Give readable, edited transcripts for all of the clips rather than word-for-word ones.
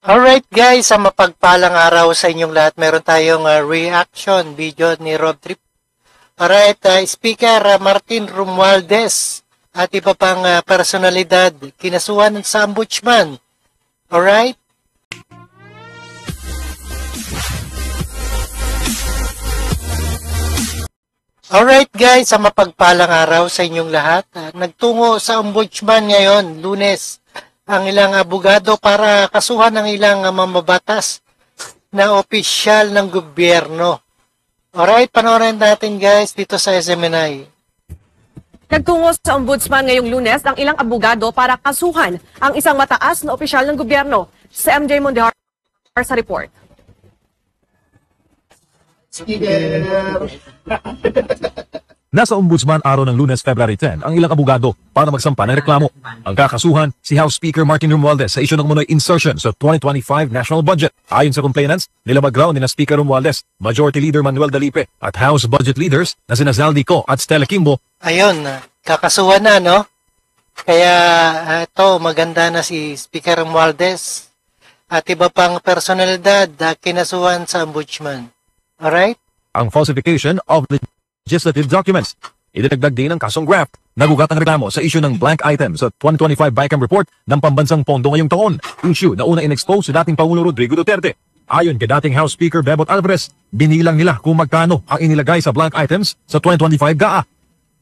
Alright guys, sa mapagpalang araw sa inyong lahat, meron tayong reaction video ni Rob Trip. Alright, Speaker Martin Romualdez at iba pang personalidad kinasuhan sa ombudsman. Alright? Alright guys, sa mapagpalang araw sa inyong lahat, nagtungo sa ombudsman ngayon, Lunes, ang ilang abogado para kasuhan ng ilang mamabatas na opisyal ng gobyerno. Alright, panoorin natin guys dito sa SMNI. Nagtungo sa ombudsman ngayong Lunes ang ilang abogado para kasuhan ang isang mataas na opisyal ng gobyerno. Si MJ Mondihar sa report. Nasa ombudsman araw ng Lunes, February 10 ang ilang abogado para magsampa ng reklamo. Ang kakasuhan, si House Speaker Martin Romualdez sa isyu ng umunoy insertion sa 2025 national budget. Ayon sa complainants, nilabag raw ni na Speaker Romualdez, Majority Leader Manuel Dalipe at House Budget Leaders na sina Zaldi Co at Stella Kimbo. Ayun, kakasuhan na, no? Kaya ito, maganda na si Speaker Romualdez at iba pang personalidad kinasuhan sa ombudsman. Alright? Ang falsification of legislative documents. Idinagdag din ang kasong graft. Nagugat ang reklamo sa issue ng blank items sa 2025 BICAM report ng pambansang pondo ngayong taon. Issue na una in-expose sa dating Pangulo Rodrigo Duterte. Ayon kay dating House Speaker Bebot Alvarez, binilang nila kung magkano ang inilagay sa blank items sa 2025 GAA.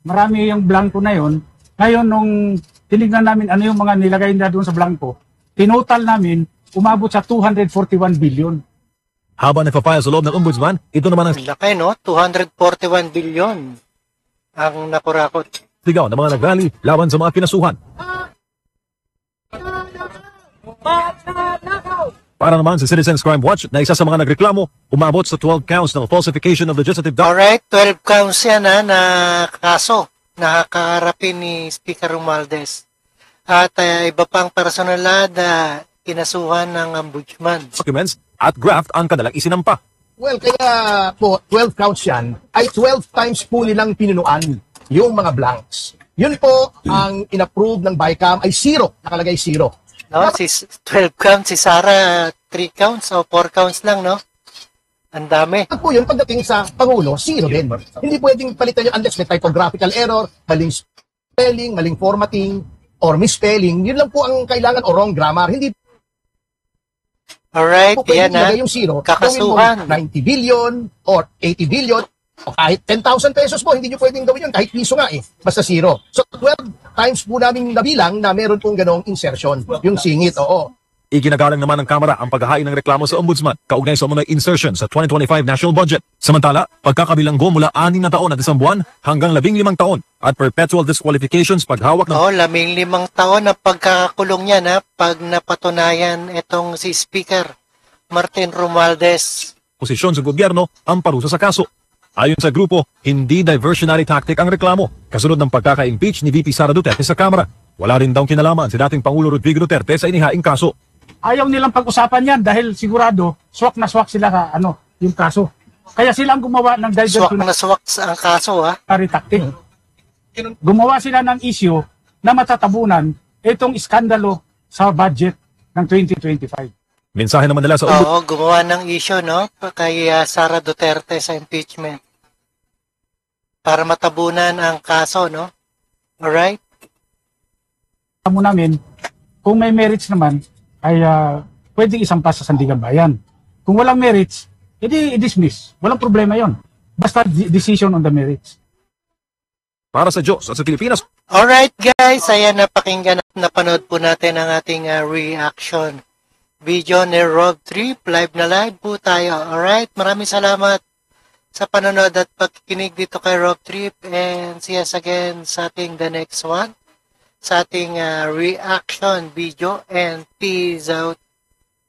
Marami yung blanco na yon. Ngayon, nung tinignan namin ano yung mga nilagay na doon sa blanco, tinotal namin, umabot sa 241 billion. Habang nagpa-file sa loob ng ombudsman, ito naman ang laki, no? 241 billion ang nakurakot. sigaw ng mga nag-rally laban sa mga kinasuhan. Para naman sa Citizens Crime Watch na isa sa mga nagreklamo, umabot sa 12 counts ng falsification of legislative documents. Alright, 12 counts yan na kaso na kakaharapin ni Speaker Romualdez. At iba pang personalidad kinasuhan ng ombudsman. Documents at graft ang kanilang isinampa. Well, kaya po 12 counts yan ay 12 times po nilang pinunuan yung mga blanks. Yun po ang inapprove ng BICAM ay 0, nakalagay 0. No, si 12 counts, si Sara 3 counts o 4 counts lang, no? Ang dami. At po yun, pagdating sa Pangulo, 0 din. Hindi pwedeng palitan yun unless may typographical error, maling spelling, maling formatting, or misspelling. Yun lang po ang kailangan o wrong grammar. Hindi Alright, po pwedeng yan ilagay yung 0. kakasuhan. 90 billion or 80 billion o kahit 10,000 pesos po, hindi nyo pwedeng gawin yun. Kahit piso nga basta 0. So 12 times po namin nabilang na meron pong ganong insertion. Yung singit, oo. Iginagalang naman ng Kamara ang paghahain ng reklamo sa ombudsman kaugnay sa umunoy insertion sa 2025 national budget. Samantala, pagkakabilanggo mula 6 na taon at 1 buwan hanggang 15 taon at perpetual disqualifications paghawak ng 15 taon na pagkakakulong niya na pag napatunayan itong si Speaker Martin Romualdez. posisyon sa gobyerno ang parusa sa kaso. Ayon sa grupo, hindi diversionary tactic ang reklamo kasunod ng pagkaka-impeach ni VP Sara Duterte sa Kamara. Wala rin daw kinalaman si dating Pangulo Rodrigo Duterte sa inihaing kaso. Ayaw nilang pag-usapan yan dahil sigurado swak na swak sila sa yung kaso. Kaya sila ang gumawa ng Swak na swak ang kaso, ha? tactic. Gumawa sila ng issue na matatabunan itong iskandalo sa budget ng 2025. Mensahe naman nila sa Oo, gumawa ng issue, no? Kay Sara Duterte sa impeachment. Para matabunan ang kaso, no? Alright? Alam mo namin, kung may merits naman, ay pwedeng isampa sa Sandigan Bayan. Kung walang merits, edi i-dismiss. Walang problema yon. Basta decision on the merits. para sa Diyos at sa Pilipinas. Alright guys, ayan, napakinggan at napanood po natin ang ating reaction video ni Rob Trip. Live na live po tayo. Alright, maraming salamat sa panonood at pagkikinig dito kay Rob Trip, and see us again sa ating the next one, sa ating reaction video, and peace out.